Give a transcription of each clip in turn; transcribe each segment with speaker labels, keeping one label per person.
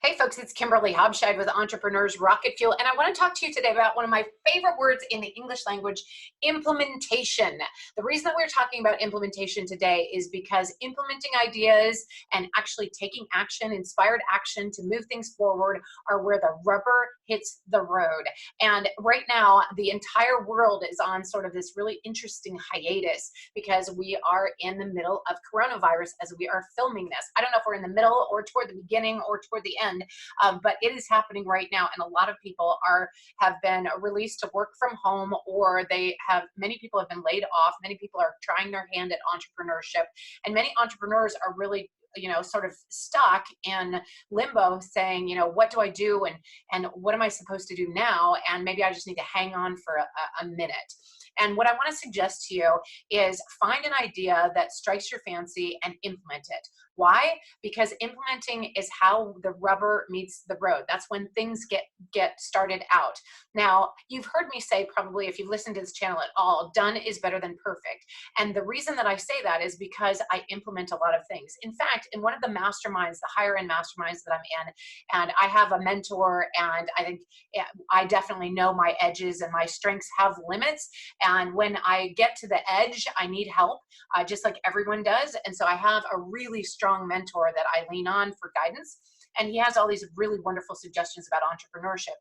Speaker 1: Hey folks, it's Kimberly Hobscheid with Entrepreneurs Rocket Fuel, and I want to talk to you today about one of my favorite words in the English language, implementation. The reason that we're talking about implementation today is because implementing ideas and actually taking action, inspired action to move things forward are where the rubber hits the road. And right now, the entire world is on sort of this really interesting hiatus because we are in the middle of coronavirus as we are filming this. I don't know if we're in the middle or toward the beginning or toward the end, but it is happening right now, and a lot of people have been released to work from home, or many people have been laid off. Many people are trying their hand at entrepreneurship, and many entrepreneurs are really sort of stuck in limbo saying, what do I do, and what am I supposed to do now, and maybe I just need to hang on for a minute. And what I want to suggest to you is find an idea that strikes your fancy and implement it. Why? Because implementing is how the rubber meets the road. That's when things get started out. Now, you've heard me say, probably if you've listened to this channel at all, done is better than perfect. And the reason that I say that is because I implement a lot of things. In fact, in one of the masterminds, the higher end masterminds that I'm in, and I have a mentor, and I think I definitely know my edges and my strengths have limits. And when I get to the edge, I need help, just like everyone does. And so I have a really strong mentor that I lean on for guidance. And he has all these really wonderful suggestions about entrepreneurship.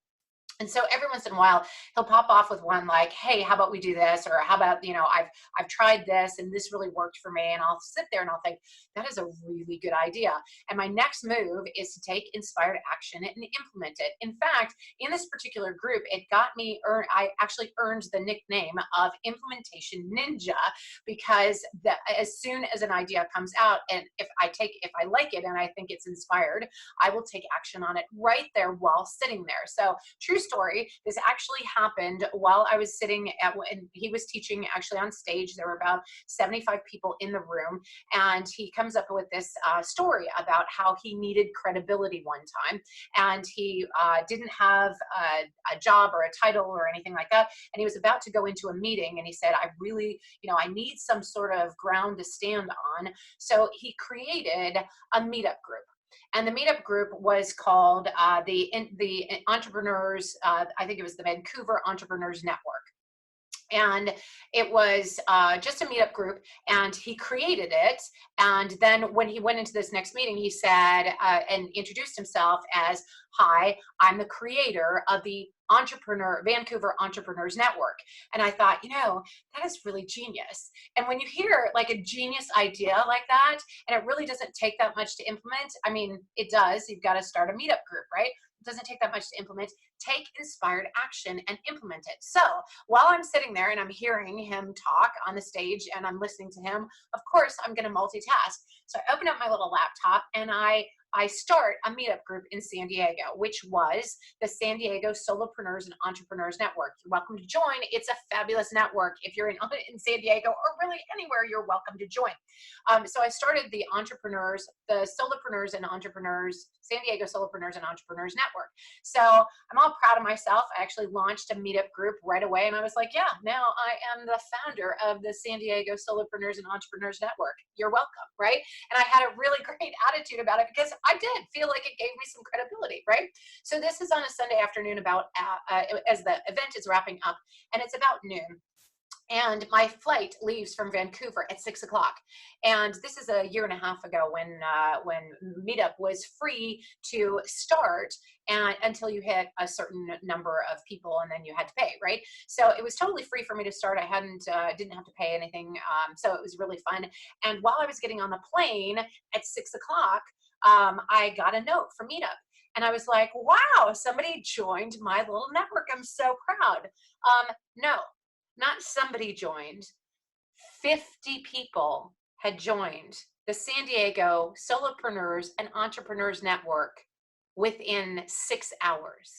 Speaker 1: And so every once in a while, he'll pop off with one like, hey, how about we do this? Or how about, I've tried this and this really worked for me. And I'll sit there and I'll think, that is a really good idea. And my next move is to take inspired action and implement it. In fact, in this particular group, I actually earned the nickname of Implementation Ninja, because as soon as an idea comes out, and if I like it and I think it's inspired, I will take action on it right there while sitting there. So true story, this actually happened while I was sitting and he was teaching actually on stage. There were about 75 people in the room, and he comes up with this story about how he needed credibility one time, and he didn't have a job or a title or anything like that, and he was about to go into a meeting, and he said, I really, I need some sort of ground to stand on. So he created a meetup group. And the meetup group was called the Entrepreneurs, I think it was the Vancouver Entrepreneurs Network. And it was just a meetup group, and he created it. And then when he went into this next meeting, he said and introduced himself as, hi, I'm the creator of the Vancouver Entrepreneurs Network. And I thought, that is really genius. And when you hear like a genius idea like that, and it really doesn't take that much to implement, I mean, it does. You've got to start a meetup group, right? It doesn't take that much to implement. Take inspired action and implement it. So while I'm sitting there and I'm hearing him talk on the stage and I'm listening to him, of course, I'm going to multitask. So I open up my little laptop and I start a meetup group in San Diego, which was the San Diego Solopreneurs and Entrepreneurs Network. You're welcome to join. It's a fabulous network. If you're in San Diego or really anywhere, you're welcome to join. So I started the Solopreneurs and Entrepreneurs, San Diego Solopreneurs and Entrepreneurs Network. So I'm all proud of myself. I actually launched a meetup group right away, and I was like, yeah, now I am the founder of the San Diego Solopreneurs and Entrepreneurs Network. You're welcome, right? And I had a really great attitude about it because I did feel like it gave me some credibility, right? So this is on a Sunday afternoon as the event is wrapping up, and it's about noon. And my flight leaves from Vancouver at 6 o'clock. And this is a year and a half ago when Meetup was free to start and until you hit a certain number of people, and then you had to pay, right? So it was totally free for me to start. I didn't have to pay anything. So it was really fun. And while I was getting on the plane at 6 o'clock, I got a note from Meetup. And I was like, wow, somebody joined my little network. I'm so proud. No. Not somebody joined, 50 people had joined the San Diego Solopreneurs and Entrepreneurs Network within 6 hours.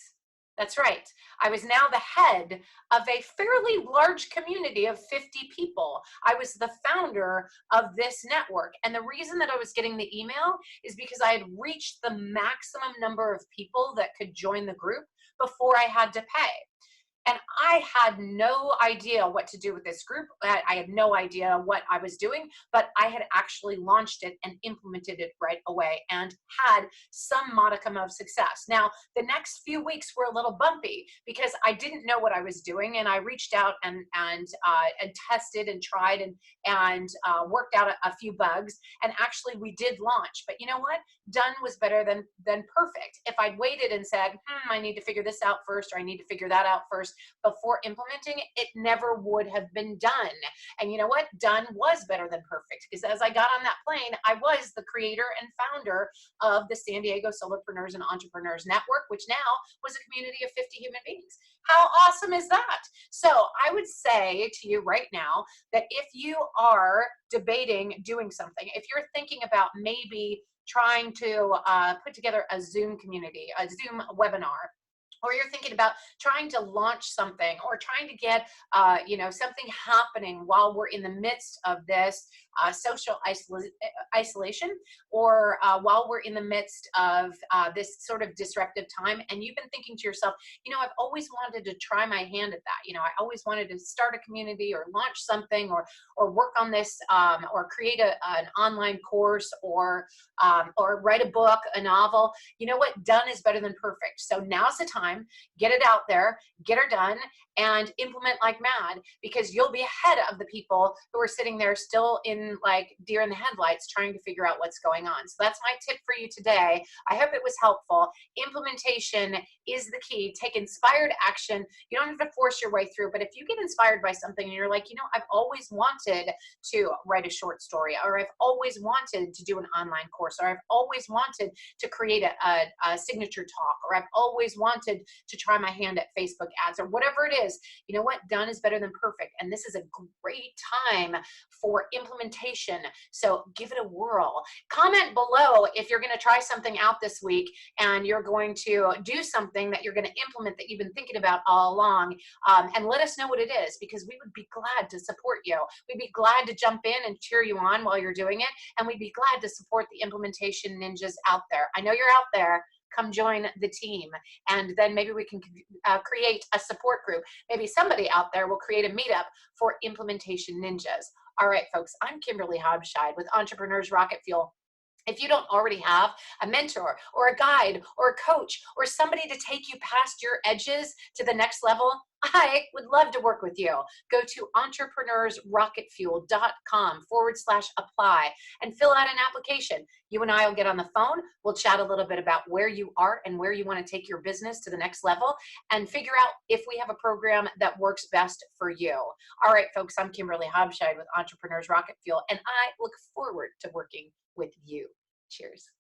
Speaker 1: That's right. I was now the head of a fairly large community of 50 people. I was the founder of this network. And the reason that I was getting the email is because I had reached the maximum number of people that could join the group before I had to pay. And I had no idea what to do with this group. I had no idea what I was doing, but I had actually launched it and implemented it right away and had some modicum of success. Now, the next few weeks were a little bumpy because I didn't know what I was doing, and I reached out and tested and tried and worked out a few bugs. And actually, we did launch. But you know what? Done was better than perfect. If I'd waited and said, I need to figure this out first, or I need to figure that out first before implementing it never would have been done. And you know what? Done was better than perfect, because as I got on that plane, I was the creator and founder of the San Diego Solopreneurs and Entrepreneurs Network, which now was a community of 50 human beings. How awesome is that? So I would say to you right now that if you are debating doing something, if you're thinking about maybe trying to put together a Zoom community, a Zoom webinar, or you're thinking about trying to launch something, or trying to get something happening while we're in the midst of this social isolation, or while we're in the midst of this sort of disruptive time, and you've been thinking to yourself, I've always wanted to try my hand at that. I always wanted to start a community or launch something, or work on this, or create an online course, or write a book, a novel. You know what? Done is better than perfect. So now's the time. Get it out there, get her done, and implement like mad, because you'll be ahead of the people who are sitting there still in like deer in the headlights trying to figure out what's going on. So that's my tip for you today. I hope it was helpful. Implementation is the key. Take inspired action. You don't have to force your way through, but if you get inspired by something and you're like, I've always wanted to write a short story, or I've always wanted to do an online course, or I've always wanted to create a signature talk, or I've always wanted to try my hand at Facebook ads, or whatever it is, you know what? Done is better than perfect. And this is a great time for implementation. So give it a whirl. Comment below if you're going to try something out this week and you're going to do something that you're going to implement that you've been thinking about all along. And let us know what it is, because we would be glad to support you. We'd be glad to jump in and cheer you on while you're doing it. And we'd be glad to support the implementation ninjas out there. I know you're out there. Come join the team, and then maybe we can create a support group. Maybe somebody out there will create a meetup for implementation ninjas. All right, folks, I'm Kimberly Habscheid with Entrepreneurs Rocket Fuel. If you don't already have a mentor or a guide or a coach or somebody to take you past your edges to the next level, I would love to work with you. Go to entrepreneursrocketfuel.com/apply and fill out an application. You and I will get on the phone. We'll chat a little bit about where you are and where you want to take your business to the next level, and figure out if we have a program that works best for you. All right, folks, I'm Kimberly Habscheid with Entrepreneurs Rocket Fuel, and I look forward to working with you. Cheers.